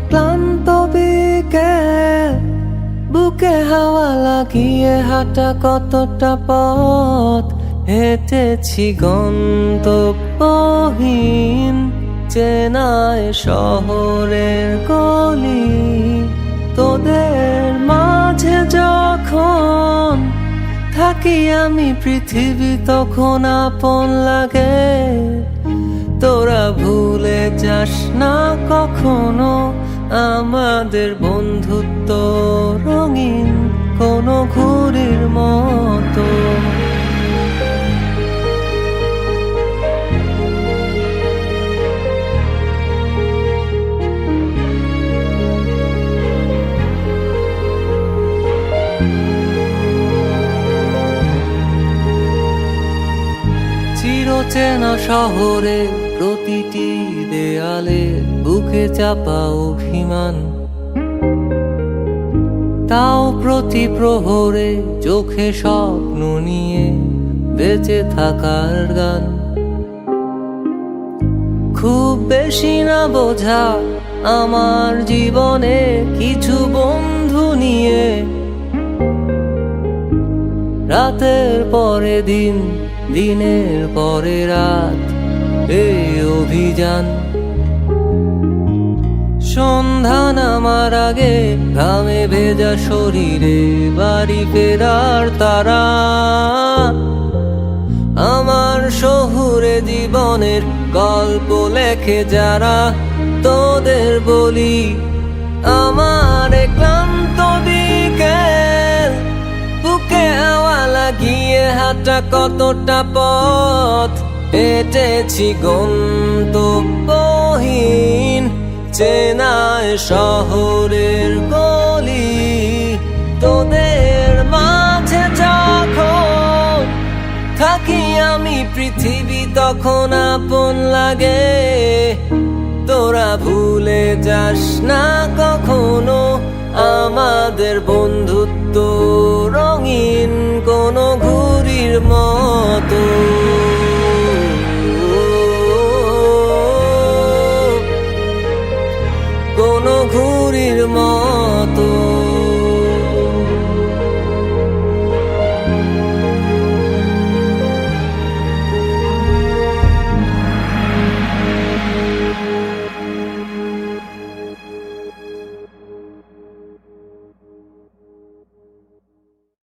ক্লান্ত বিকেল, বুকে হাওয়া লাগিয়ে হাঁটা কতটা পথ হেঁটেছি গন্তব্যহীন চেনায় শহরের গলি। তোদের মাঝে যখন থাকি আমি পৃথিবী তখন আপন লাগে। তোরা ভুলে যাস না কখনো আমাদের বন্ধুত্ব রঙিন কোনো ঘুড়ির মতো। চিরচেনা শহরে প্রতিটি দেয়ালে বুকে চাপা অভিমান, তাও প্রতি প্রহরে চোখে স্বপ্ন নিয়ে বেঁচে থাকার গান। খুব বেশি না বোঝা আমার জীবনে কিছু বন্ধু নিয়ে, রাতের পরে দিন, দিনের পরে রাত এই অভিযান। সন্ধ্যা নামার আগে ঘামে ভেজা শরীরে বাড়ি ফেরার তারা। আমার শহুরে জীবনের গল্প লেখে যারা, তোদের বলি আমার ক্লান্ত বিকেল, বুকে হাওয়া লাগিয়ে হাঁটা কতটা পথ হেঁটেছি গন্তব্যহীন চেনায় শহরের গলি। তোদের মাঝে যখন থাকি আমি পৃথিবী তখন আপন লাগে। তোরা ভুলে যাস না কখনো আমাদের বন্ধুত্ব রঙিন কোনো ঘুড়ির মতো।